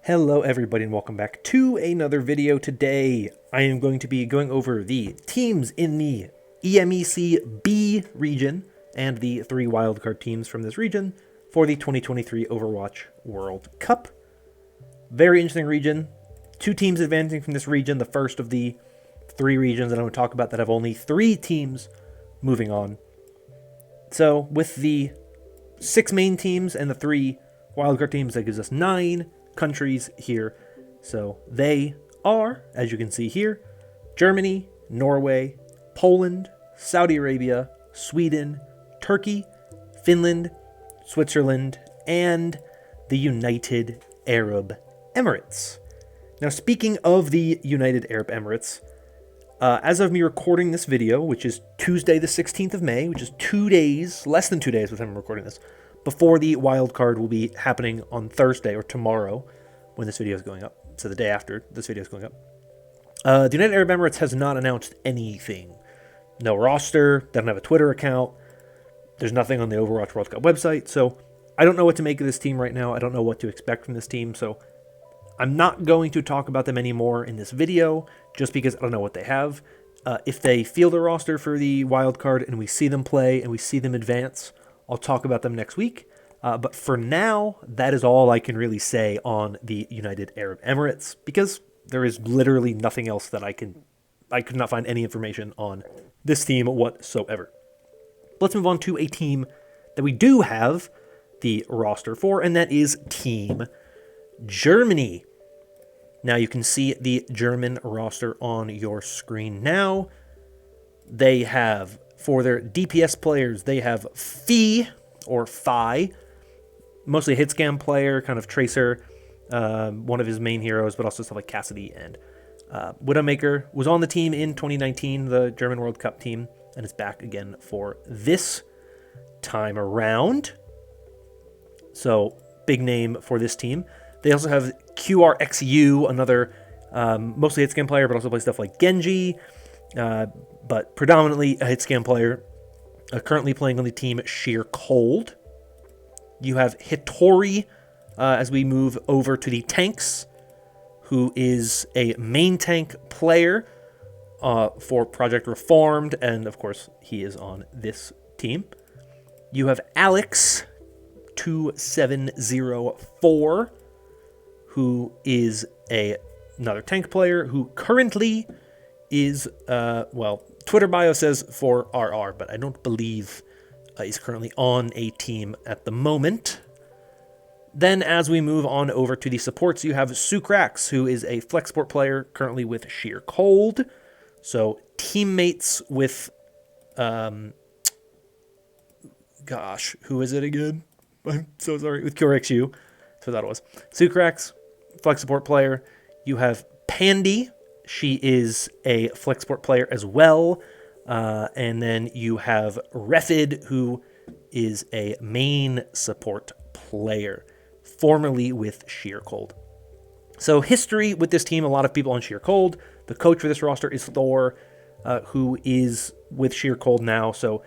Hello everybody and welcome back to another video. Today I am going to be going over the teams in the EMEC B region and the 3 wildcard teams from this region for the 2023 Overwatch World Cup. Very interesting region. 2 teams advancing from this region, the first of the 3 regions that I'm going to talk about that have only 3 teams moving on. So with the 6 main teams and the 3 wildcard teams, that gives us 9 countries here. So they are, as you can see here, Germany, Norway, Poland, Saudi Arabia, Sweden, Turkey, Finland, Switzerland, and the United Arab Emirates. Now, speaking of the United Arab Emirates, as of me recording this video, which is Tuesday the 16th of May, which is 2 days, less than 2 days with I'm recording this, before the wild card will be happening on Thursday or tomorrow when this video is going up. So the day after this video is going up. The United Arab Emirates has not announced anything. No roster, doesn't have a Twitter account. There's nothing on the Overwatch World Cup website. So I don't know what to make of this team right now. I don't know what to expect from this team. So I'm not going to talk about them anymore in this video just because I don't know what they have. If they field a roster for the wild card and we see them play and we see them advance, I'll talk about them next week, but for now, that is all I can really say on the United Arab Emirates, because there is literally nothing else that I could not find any information on this team whatsoever. Let's move on to a team that we do have the roster for, and that is Team Germany. Now you can see the German roster on your screen now. They have, for their DPS players, they have Fi, mostly a hit scam player, kind of tracer, one of his main heroes, but also stuff like Cassidy and Widowmaker. Was on the team in 2019, the German World Cup team, and is back again for this time around. So, big name for this team. They also have QRXU, another mostly hit scam player, but also plays stuff like Genji, but predominantly a hit scam player, currently playing on the team Sheer Cold. You have Hitori as we move over to the tanks, who is a main tank player for Project Reformed, and of course he is on this team. You have Alex 2704, who is another tank player who currently is, Twitter bio says for RR, but I don't believe he's currently on a team at the moment. Then as we move on over to the supports, you have Sukrax, who is a flex support player currently with Sheer Cold. So teammates with, who is it again? I'm so sorry. With QRXU. That's what that was. Sukrax, flex support player. You have Pandy. She is a flex support player as well. And then you have Refid, who is a main support player, formerly with Sheer Cold. So history with this team, a lot of people on Sheer Cold. The coach for this roster is Thor, who is with Sheer Cold now. So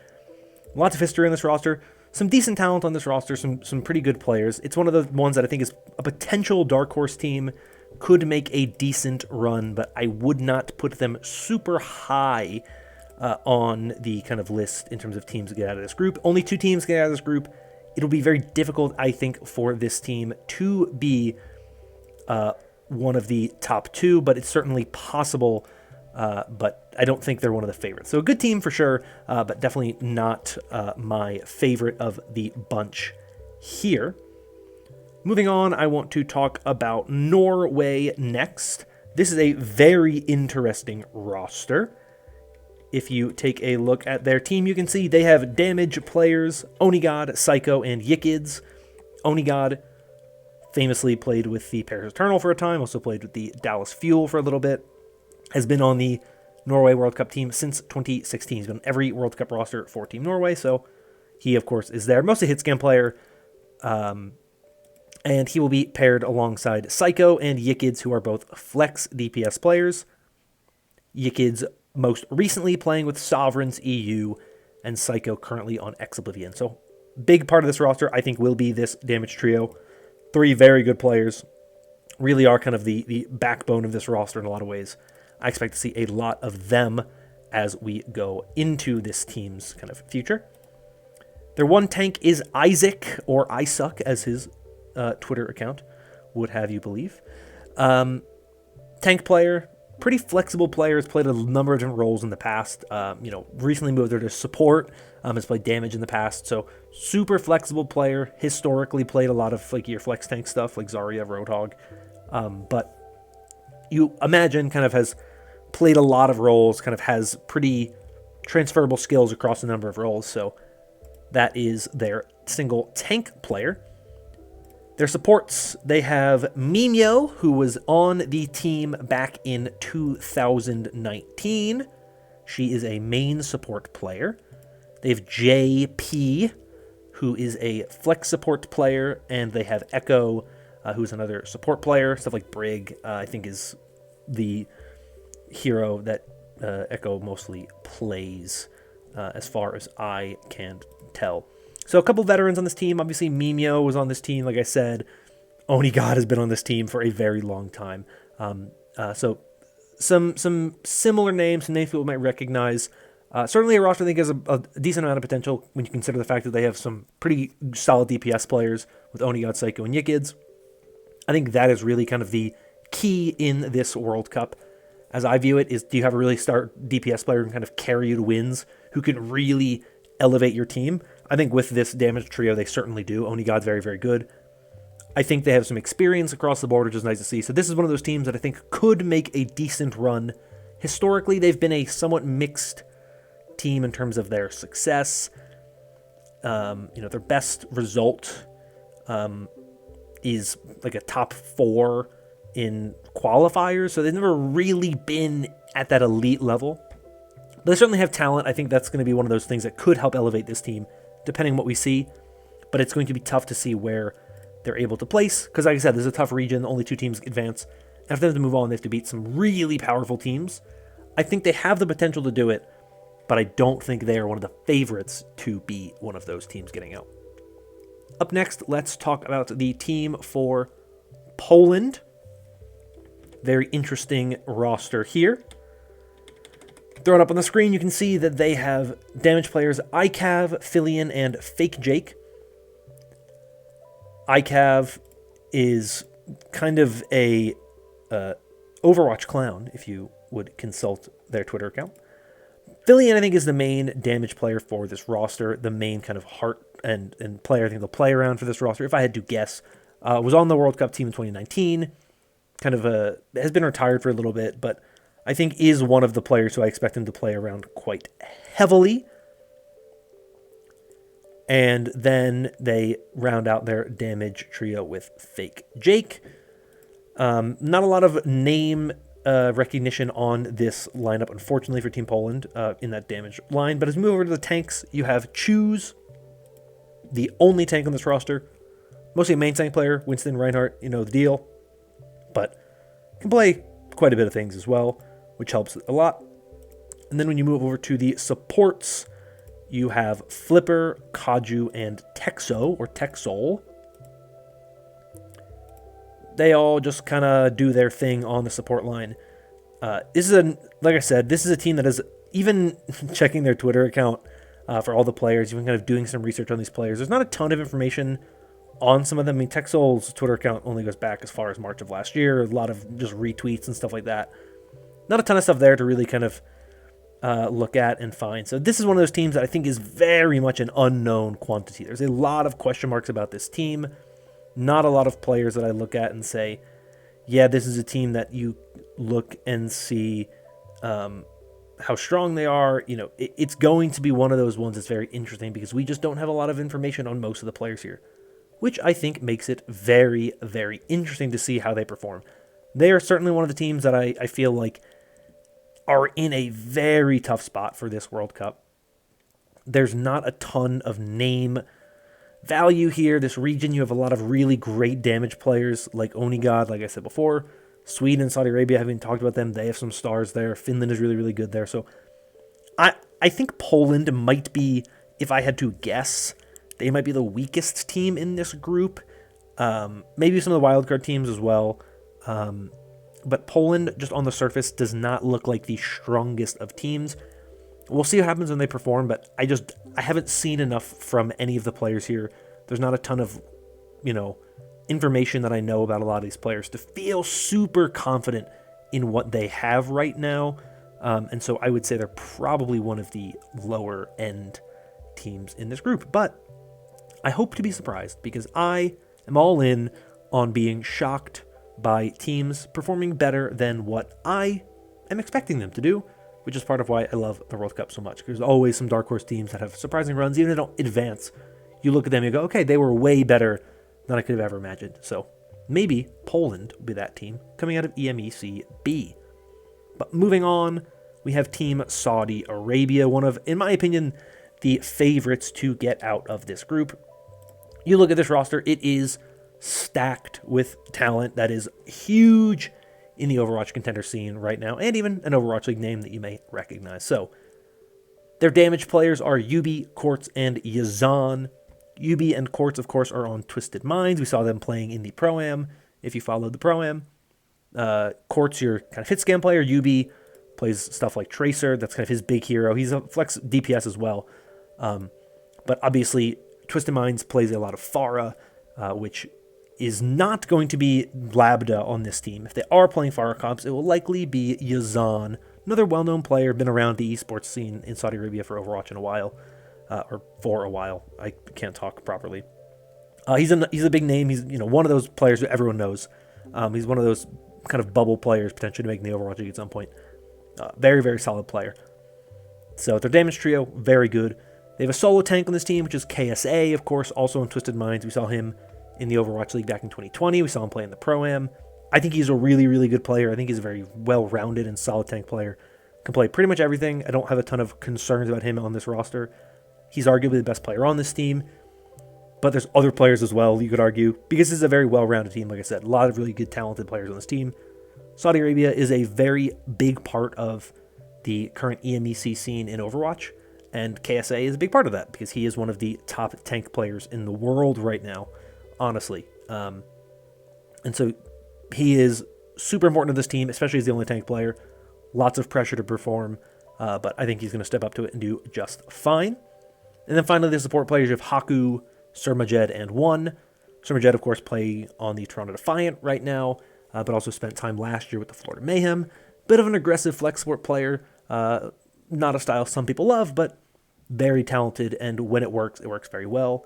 lots of history on this roster. Some decent talent on this roster, some pretty good players. It's one of the ones that I think is a potential dark horse team. Could make a decent run, but I would not put them super high on the kind of list in terms of teams to get out of this group. Only 2 teams get out of this group. It'll be very difficult, I think, for this team to be one of the top 2, but it's certainly possible, but I don't think they're one of the favorites. So a good team for sure, but definitely not my favorite of the bunch here. Moving on, I want to talk about Norway next. This is a very interesting roster. If you take a look at their team, you can see they have damage players, Onigod, Psycho, and Yikids. Onigod famously played with the Paris Eternal for a time, also played with the Dallas Fuel for a little bit, has been on the Norway World Cup team since 2016. He's been on every World Cup roster for Team Norway, so he, of course, is there. Mostly hit scan player, and he will be paired alongside Psycho and Yikids, who are both flex DPS players. Yikids most recently playing with Sovereigns EU, and Psycho currently on X Oblivion. So big part of this roster, I think, will be this damage trio. 3 very good players really are kind of the backbone of this roster in a lot of ways. I expect to see a lot of them as we go into this team's kind of future. Their one tank is Isaac, or Isuck, as his Twitter account would have you believe. Tank player, pretty flexible player, has played a number of different roles in the past. Recently moved over to support, has played damage in the past, so super flexible player. Historically played a lot of like your flex tank stuff, like Zarya, Roadhog. But you imagine kind of has played a lot of roles, kind of has pretty transferable skills across a number of roles, so that is their single tank player. Their supports, they have Mimio, who was on the team back in 2019. She is a main support player. They have JP, who is a flex support player, and they have Echo, who's another support player. Stuff like Brig, I think, is the hero that Echo mostly plays, as far as I can tell. So a couple veterans on this team. Obviously, Mimio was on this team. Like I said, Onigod has been on this team for a very long time. So some similar names, some names people might recognize. Certainly a roster I think has a decent amount of potential when you consider the fact that they have some pretty solid DPS players with Onigod, Psycho, and Yikids. I think that is really kind of the key in this World Cup. As I view it, is do you have a really start DPS player who can kind of carry you to wins, who can really elevate your team? I think with this damage trio, they certainly do. Onigod's very, very good. I think they have some experience across the board, which is nice to see. So this is one of those teams that I think could make a decent run. Historically, they've been a somewhat mixed team in terms of their success. Their best result is like a top 4 in qualifiers. So they've never really been at that elite level. But they certainly have talent. I think that's going to be one of those things that could help elevate this team, depending on what we see. But it's going to be tough to see where they're able to place. Because like I said, this is a tough region. Only 2 teams advance. And for them to move on, they have to beat some really powerful teams. I think they have the potential to do it, but I don't think they are one of the favorites to be one of those teams getting out. Up next, let's talk about the team for Poland. Very interesting roster here. Thrown up on the screen, you can see that they have damage players ICAV, Filian, and Fake Jake. ICAV is kind of a Overwatch clown, if you would consult their Twitter account. Filian, I think, is the main damage player for this roster, the main kind of heart and player I think they'll play around for this roster. If I had to guess, was on the World Cup team in 2019, kind of has been retired for a little bit, but I think is one of the players who I expect him to play around quite heavily. And then they round out their damage trio with Fake Jake. Not a lot of name recognition on this lineup, unfortunately, for Team Poland in that damage line. But as we move over to the tanks, you have Choose, the only tank on this roster. Mostly a main tank player, Winston, Reinhardt, you know the deal. But can play quite a bit of things as well, which helps a lot. And then when you move over to the supports, you have Flipper, Kaju, and Texo, or Texol. They all just kind of do their thing on the support line. Like I said, this is a team that is, even checking their Twitter account for all the players, even kind of doing some research on these players, there's not a ton of information on some of them. I mean, Texol's Twitter account only goes back as far as March of last year. A lot of just retweets and stuff like that. Not a ton of stuff there to really kind of look at and find. So this is one of those teams that I think is very much an unknown quantity. There's a lot of question marks about this team. Not a lot of players that I look at and say, yeah, this is a team that you look and see how strong they are. You know, it's going to be one of those ones that's very interesting because we just don't have a lot of information on most of the players here, which I think makes it very, very interesting to see how they perform. They are certainly one of the teams that I feel like are in a very tough spot for this World Cup. There's not a ton of name value here. This region, you have a lot of really great damage players like Onigod, like I said before. Sweden and Saudi Arabia, haven't even talked about them. They have some stars there. Finland is really, really good there. So I think Poland might be, if I had to guess, they might be the weakest team in this group. Maybe some of the wildcard teams as well. But Poland, just on the surface, does not look like the strongest of teams. We'll see what happens when they perform, but I haven't seen enough from any of the players here. There's not a ton of, information that I know about a lot of these players to feel super confident in what they have right now. And so I would say they're probably one of the lower end teams in this group. But I hope to be surprised because I am all in on being shocked by teams performing better than what I am expecting them to do, which is part of why I love the World Cup so much. There's always some dark horse teams that have surprising runs, even if they don't advance. You look at them and you go, okay, they were way better than I could have ever imagined. So maybe Poland will be that team coming out of EMEC B. But moving on, we have Team Saudi Arabia, one of, in my opinion, the favorites to get out of this group. You look at this roster, it is stacked with talent that is huge in the Overwatch contender scene right now, and even an Overwatch League name that you may recognize. So, their damage players are Yubi, Quartz, and Yazan. Yubi and Quartz, of course, are on Twisted Minds. We saw them playing in the Pro-Am, if you followed the Pro-Am. Quartz, your kind of hit scan player. Yubi plays stuff like Tracer. That's kind of his big hero. He's a flex DPS as well. But obviously, Twisted Minds plays a lot of Pharah, which is not going to be Labda on this team. If they are playing Pharah comps, it will likely be Yazan, another well-known player, been around the esports scene in Saudi Arabia for Overwatch in a while, or for a while. I can't talk properly. He's a big name. He's one of those players who everyone knows. He's one of those kind of bubble players potentially making the Overwatch League at some point. Very, very solid player. So their damage trio, very good. They have a solo tank on this team, which is KSA, of course, also in Twisted Minds. We saw him in the Overwatch League back in 2020. We saw him play in the Pro-Am. I think he's a really, really good player. I think he's a very well-rounded and solid tank player. Can play pretty much everything. I don't have a ton of concerns about him on this roster. He's arguably the best player on this team. But there's other players as well, you could argue, because this is a very well-rounded team. Like I said, a lot of really good, talented players on this team. Saudi Arabia is a very big part of the current EMEC scene in Overwatch, and KSA is a big part of that because he is one of the top tank players in the world right now, honestly. And so he is super important to this team, especially as the only tank player. Lots of pressure to perform, but I think he's going to step up to it and do just fine. And then finally, the support players of Haku, Surmajed, and One. Surmajed, of course, play on the Toronto Defiant right now, but also spent time last year with the Florida Mayhem. Bit of an aggressive flex support player. Not a style some people love, but very talented, and when it works very well.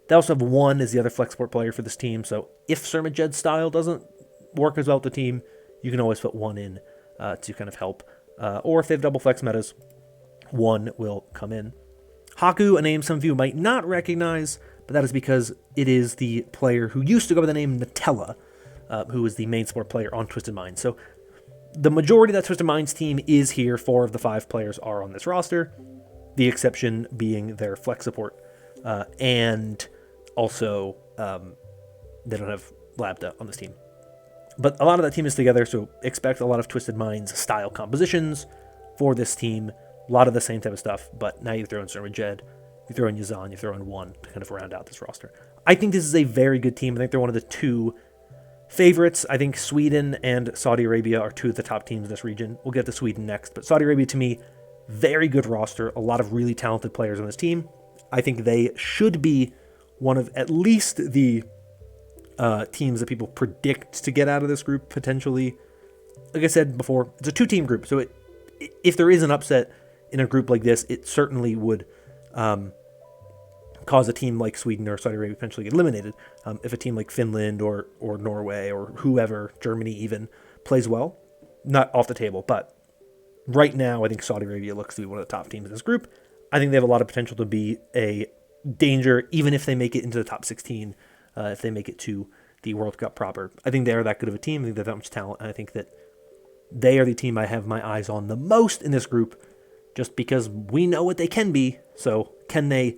They also have One as the other flex support player for this team, so if Surmajed's style doesn't work as well with the team, you can always put One in to kind of help. Or if they have double flex metas, One will come in. Haku, a name some of you might not recognize, but that is because it is the player who used to go by the name Nutella, who is the main support player on Twisted Minds. So the majority of that Twisted Minds team is here. 4 of the 5 players are on this roster, the exception being their flex support. And also, they don't have Labda on this team. But a lot of that team is together, so expect a lot of Twisted Minds style compositions for this team. A lot of the same type of stuff, but now you throw in Surmajed, you throw in Yazan, you throw in One to kind of round out this roster. I think this is a very good team. I think they're one of the 2 favorites. I think Sweden and Saudi Arabia are 2 of the top teams in this region. We'll get to Sweden next, but Saudi Arabia, to me, very good roster. A lot of really talented players on this team. I think they should be one of at least the teams that people predict to get out of this group, potentially. Like I said before, it's a 2-team group, so if there is an upset in a group like this, it certainly would cause a team like Sweden or Saudi Arabia potentially get eliminated. If a team like Finland or Norway or whoever, Germany even, plays well, not off the table. But right now, I think Saudi Arabia looks to be one of the top teams in this group. I think they have a lot of potential to be a danger, even if they make it into the top 16, if they make it to the World Cup proper. I think they are that good of a team. I think they have that much talent. And I think that they are the team I have my eyes on the most in this group, just because we know what they can be. So can they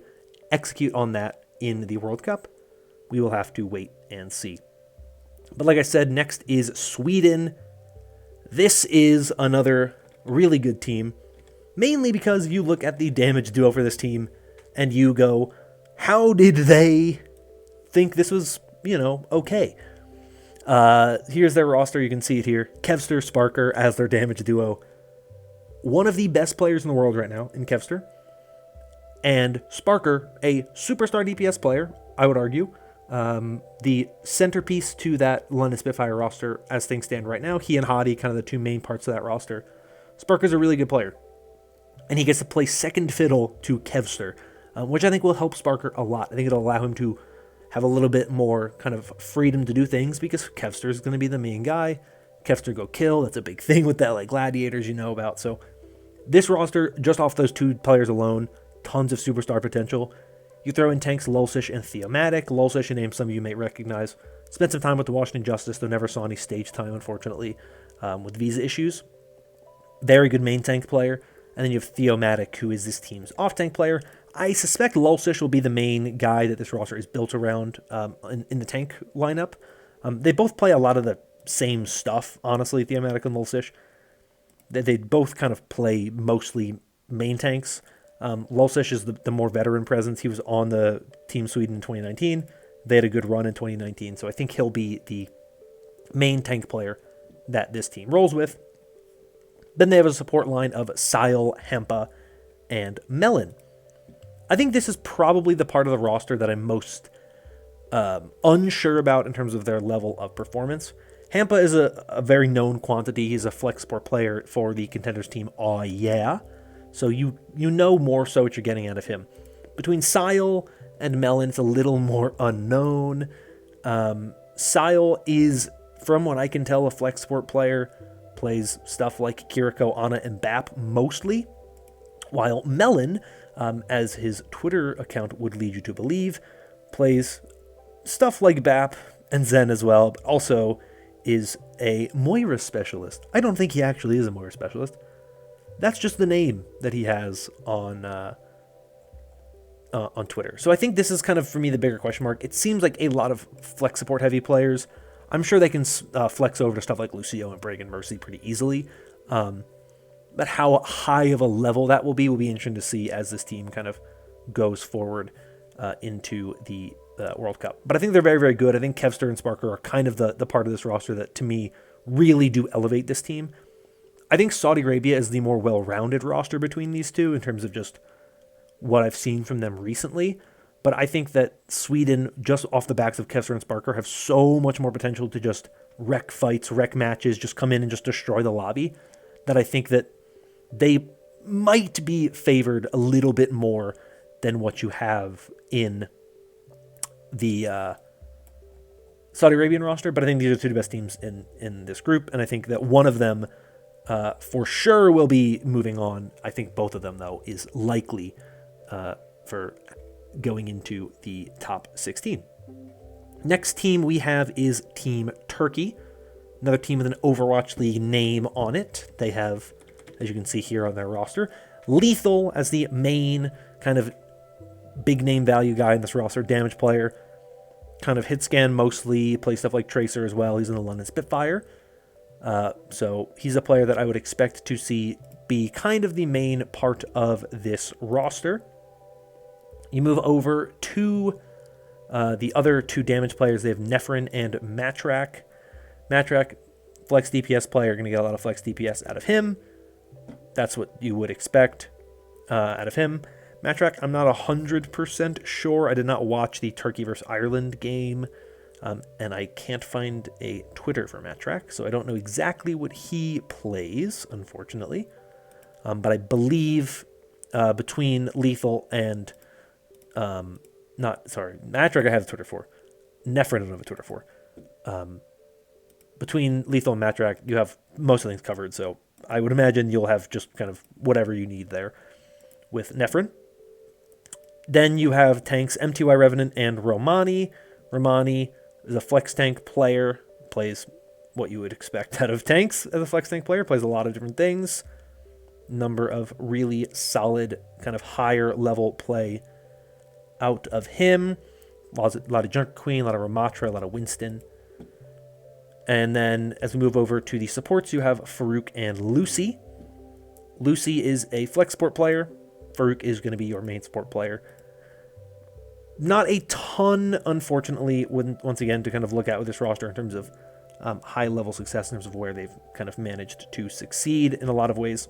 execute on that in the World Cup? We will have to wait and see. But like I said, next is Sweden. This is another really good team, mainly because you look at the damage duo for this team and you go, how did they think this was, okay? Here's their roster. You can see it here. Kevster, Sparker as their damage duo. One of the best players in the world right now in Kevster. And Sparker, a superstar DPS player, I would argue. The centerpiece to that London Spitfire roster as things stand right now. He and Hadi, kind of the two main parts of that roster. Sparker's a really good player. And he gets to play second fiddle to Kevster, which I think will help Sparker a lot. I think it'll allow him to have a little bit more kind of freedom to do things because Kevster is going to be the main guy. Kevster go kill. That's a big thing with that, like gladiators you know about. So this roster, just off those two players alone, tons of superstar potential. You throw in tanks Lulsish and Theomatic. Lulsish, a name some of you may recognize. Spent some time with the Washington Justice, though never saw any stage time, unfortunately, with visa issues. Very good main tank player. And then you have Theomatic, who is this team's off-tank player. I suspect Lulsish will be the main guy that this roster is built around in the tank lineup. They both play a lot of the same stuff, honestly, Theomatic and Lulsish. They both kind of play mostly main tanks. Lulsish is the more veteran presence. He was on the Team Sweden in 2019. They had a good run in 2019, so I think he'll be the main tank player that this team rolls with. Then they have a support line of Sile, Hampa, and Melon. I think this is probably the part of the roster that I'm most unsure about in terms of their level of performance. Hampa is a very known quantity. He's a flex support player for the Contenders team. Oh yeah. So you know more so what you're getting out of him. Between Sile and Melon, it's a little more unknown. Sile is, from what I can tell, a flex support player. Plays stuff like Kiriko, Ana, and Bap mostly. While Melon, as his Twitter account would lead you to believe, plays stuff like Bap and Zen as well, but also is a Moira specialist. I don't think he actually is a Moira specialist. That's just the name that he has on Twitter. So I think this is kind of, for me, the bigger question mark. It seems like a lot of flex support heavy players. I'm sure they can flex over to stuff like Lucio and Brig and Mercy pretty easily. But how high of a level that will be interesting to see as this team kind of goes forward into the World Cup. But I think they're very, very good. I think Kevster and Sparker are kind of the part of this roster that, to me, really do elevate this team. I think Saudi Arabia is the more well-rounded roster between these two in terms of just what I've seen from them recently. But I think that Sweden, just off the backs of Kevster and Sparker, have so much more potential to just wreck fights, wreck matches, just come in and just destroy the lobby, that I think that they might be favored a little bit more than what you have in the Saudi Arabian roster. But I think these are the two best teams in this group, and I think that one of them for sure will be moving on. I think both of them, though, is likely for going into the top 16. Next team we have is Team Turkey, another team with an Overwatch League name on it. They have, as you can see here on their roster, Lethal as the main kind of big name value guy in this roster, damage player, kind of hit scan mostly, plays stuff like Tracer as well. He's in the London Spitfire. So he's a player that I would expect to see be kind of the main part of this roster. You move over to the other two damage players. They have Nephrin and Matrak. Matrak, flex DPS player, going to get a lot of flex DPS out of him. That's what you would expect out of him. Matrak, I'm not 100% sure. I did not watch the Turkey versus Ireland game, and I can't find a Twitter for Matrak, so I don't know exactly what he plays, unfortunately. But I believe between Lethal and Matrak I have a Twitter for. Nephrin I don't have a Twitter for. Between Lethal and Matrak, you have most of things covered, so I would imagine you'll have just kind of whatever you need there with Nephrin. Then you have tanks MTY Revenant and Romani. Romani is a flex tank player, plays what you would expect out of tanks as a flex tank player, plays a lot of different things. Number of really solid, kind of higher level play out of him. A lot of Junker Queen, a lot of Ramatra, a lot of Winston. And then as we move over to the supports, you have Farouk and Lucy. Lucy is a flex support player. Farouk is going to be your main support player. Not a ton, unfortunately, once again, to kind of look at with this roster in terms of high-level success in terms of where they've kind of managed to succeed in a lot of ways.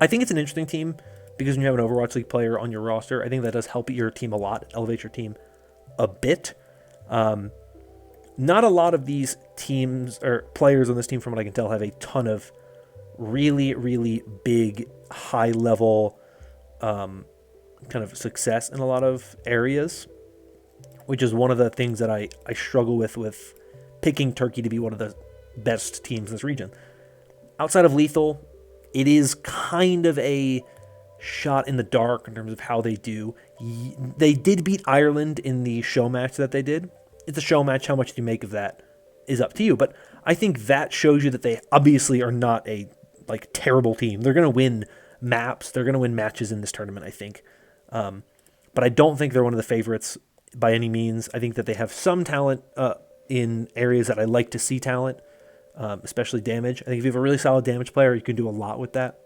I think it's an interesting team because when you have an Overwatch League player on your roster, I think that does help your team a lot, elevate your team a bit. Not a lot of these teams or players on this team, from what I can tell, have a ton of really, really big, high-level kind of success in a lot of areas, which is one of the things that I struggle with picking Turkey to be one of the best teams in this region. Outside of Lethal, it is kind of a shot in the dark in terms of how they do. They did beat Ireland in the show match that they did. It's a show match. How much do you make of that is up to you. But I think that shows you that they obviously are not a terrible team. They're going to win maps. They're going to win matches in this tournament, I think. But I don't think they're one of the favorites by any means. I think that they have some talent in areas that I like to see talent, especially damage. I think if you have a really solid damage player, you can do a lot with that.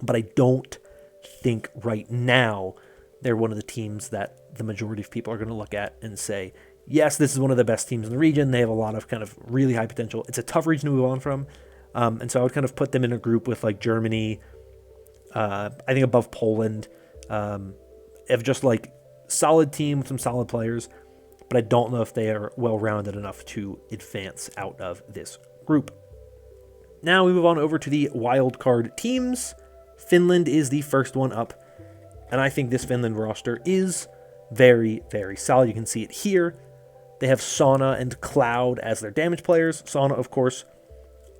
But I don't think right now they're one of the teams that the majority of people are going to look at and say, yes, this is one of the best teams in the region. They have a lot of kind of really high potential. It's a tough region to move on from. And so I would kind of put them in a group with like Germany, I think above Poland, of just like solid team with some solid players. But I don't know if they are well-rounded enough to advance out of this group. Now we move on over to the wildcard teams. Finland is the first one up. And I think this Finland roster is very, very solid. You can see it here. They have Sauna and Cloud as their damage players. Sauna, of course,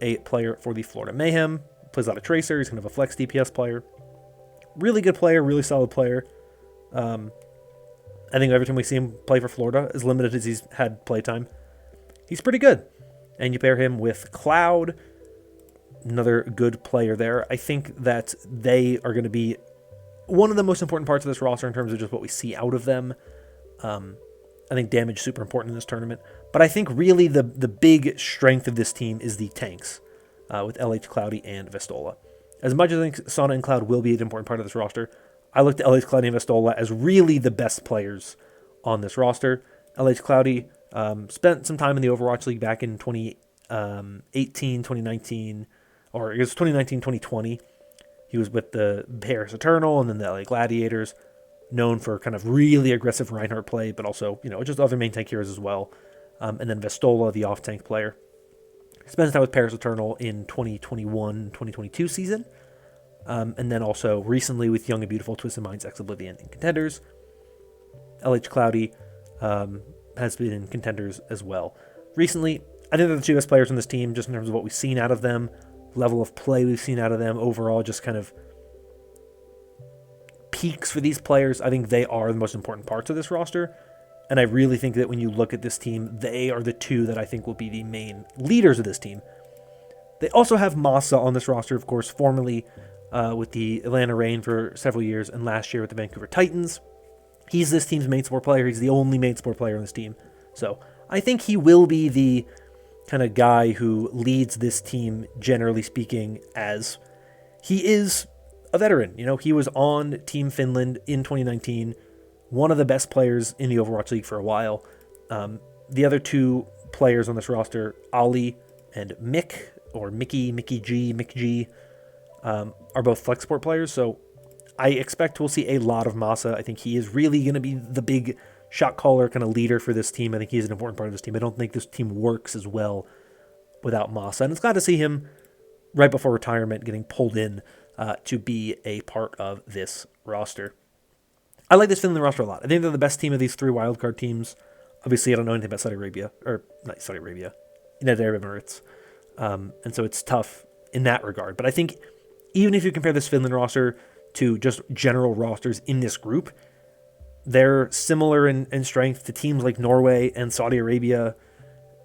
a player for the Florida Mayhem. Plays a lot of Tracer. He's kind of a flex DPS player. Really good player, really solid player. I think every time we see him play for Florida, as limited as he's had playtime, he's pretty good. And you pair him with Cloud, another good player there. I think that they are going to be one of the most important parts of this roster in terms of just what we see out of them. I think damage is super important in this tournament. But I think really the big strength of this team is the tanks with LH Cloudy and Vestola. As much as I think Sauna and Cloud will be an important part of this roster, I look at LH Cloudy and Vestola as really the best players on this roster. LH Cloudy spent some time in the Overwatch League back in 2018, 2019, or it was 2019, 2020. He was with the Paris Eternal and then the LA Gladiators, known for kind of really aggressive Reinhardt play, but also, just other main tank heroes as well. And then Vestola, the off-tank player. Spent time with Paris Eternal in 2021-2022 season. And then also recently with Young and Beautiful, Twisted Minds, Ex Oblivion, and Contenders. LH Cloudy has been in Contenders as well. Recently, I think they're the two best players on this team, just in terms of what we've seen out of them, level of play we've seen out of them, overall just kind of peaks for these players. I think they are the most important parts of this roster. And I really think that when you look at this team, they are the two that I think will be the main leaders of this team. They also have Masa on this roster, of course, formerly with the Atlanta Reign for several years, and last year with the Vancouver Titans. He's this team's main support player. He's the only main support player on this team. So I think he will be the kind of guy who leads this team, generally speaking, as he is a veteran. He was on Team Finland in 2019, one of the best players in the Overwatch League for a while. The other two players on this roster, Ali and Mick, or Mickey G, are both flex support players. So I expect we'll see a lot of Masa. I think he is really going to be the big shot caller, kind of leader for this team. I think he's an important part of this team. I don't think this team works as well without Masa. And it's glad to see him right before retirement getting pulled in to be a part of this roster. I like this Finland roster a lot. I think they're the best team of these three wildcard teams. Obviously, I don't know anything about Saudi Arabia, or not Saudi Arabia, United Arab Emirates. And so it's tough in that regard. But I think even if you compare this Finland roster to just general rosters in this group, they're similar in strength to teams like Norway and Saudi Arabia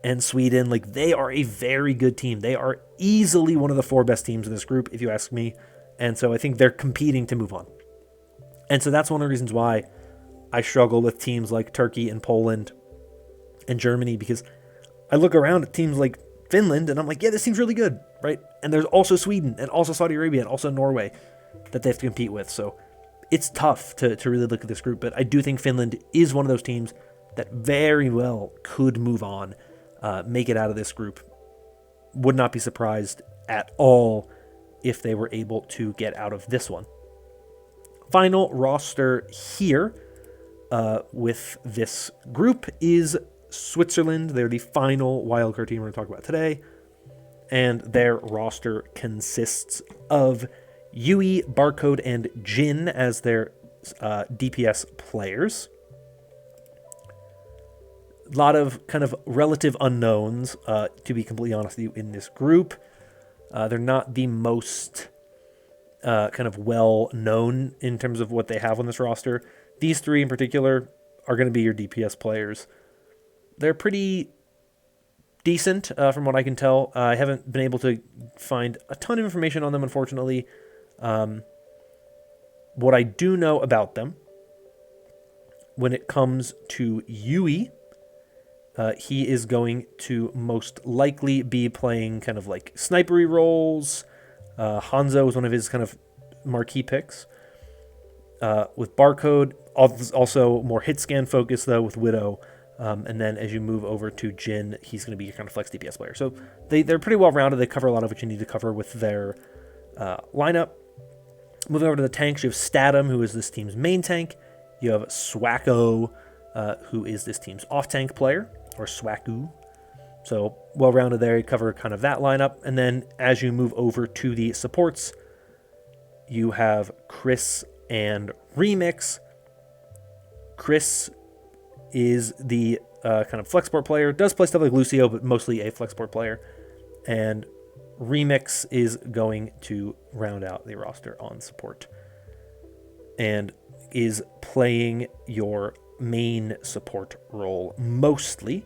and Sweden. Like, they are a very good team. They are easily one of the four best teams in this group, if you ask me. And so I think they're competing to move on. And so that's one of the reasons why I struggle with teams like Turkey and Poland and Germany, because I look around at teams like Finland and I'm like, yeah, this seems really good, right? And there's also Sweden and also Saudi Arabia and also Norway that they have to compete with. So it's tough to really look at this group, but I do think Finland is one of those teams that very well could move on. make it out of this group. Would not be surprised at all if they were able to get out of this one. Final roster here with this group is Switzerland. They're the final wildcard team we're going to talk about today. And their roster consists of Yui, Barcode, and Jin as their DPS players. A lot of kind of relative unknowns, to be completely honest with you, in this group. They're not the most kind of well-known in terms of what they have on this roster. These three in particular are going to be your DPS players. They're pretty decent from what I can tell. I haven't been able to find a ton of information on them, unfortunately. What I do know about them, when it comes to Yui, he is going to most likely be playing kind of like snipery roles. Hanzo is one of his kind of marquee picks. With Barcode, also more hit scan focus though with Widow. And then as you move over to Jin, he's going to be your kind of flex DPS player. So they're pretty well rounded. They cover a lot of what you need to cover with their lineup. Moving over to the tanks, you have Statum, who is this team's main tank. You have Swacko, who is this team's off-tank player, or Swacku. So well-rounded there. You cover kind of that lineup. And then as you move over to the supports, you have Chris and Remix. Chris is the kind of flex support player. Does play stuff like Lucio, but mostly a flex support player. And Remix is going to round out the roster on support. And is playing your main support role mostly,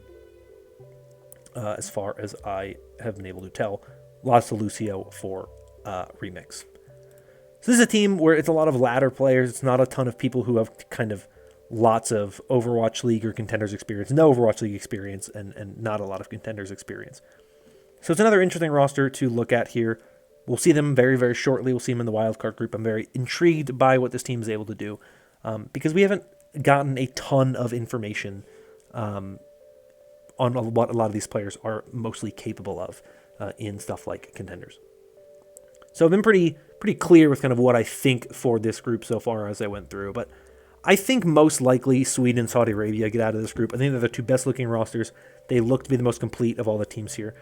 as far as I have been able to tell. Lots of Lucio for Remix. So this is a team where it's a lot of ladder players. It's not a ton of people who have kind of lots of Overwatch League or Contenders experience. No Overwatch League experience and not a lot of Contenders experience. So it's another interesting roster to look at here. We'll see them very, very shortly. We'll see them in the wildcard group. I'm very intrigued by what this team is able to do because we haven't gotten a ton of information on what a lot of these players are mostly capable of in stuff like Contenders. So I've been pretty clear with kind of what I think for this group so far as I went through. But I think most likely Sweden and Saudi Arabia get out of this group. I think they're the two best looking rosters. They look to be the most complete of all the teams here.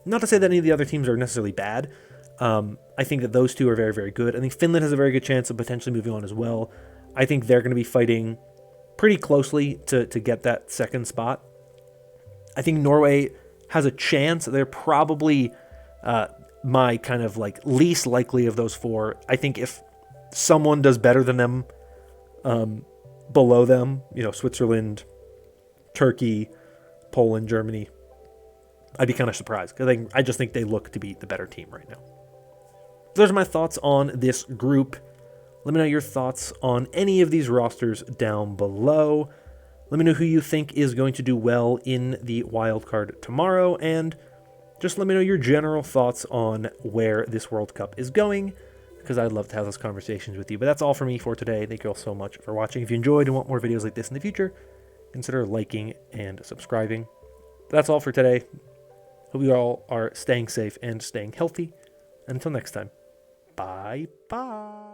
Not to say that any of the other teams are necessarily bad. I think that those two are very, very good. I think Finland has a very good chance of potentially moving on as well. I think they're going to be fighting pretty closely to get that second spot. I think Norway has a chance. They're probably my kind of like least likely of those four. I think if someone does better than them below them, Switzerland, Turkey, Poland, Germany, I'd be kind of surprised because I just think they look to be the better team right now. Those are my thoughts on this group. Let me know your thoughts on any of these rosters down below. Let me know who you think is going to do well in the wild card tomorrow, and just let me know your general thoughts on where this World Cup is going, because I'd love to have those conversations with you. But that's all for me for today. Thank you all so much for watching. If you enjoyed and want more videos like this in the future, consider liking and subscribing. That's all for today. Hope you all are staying safe and staying healthy. Until next time, bye-bye.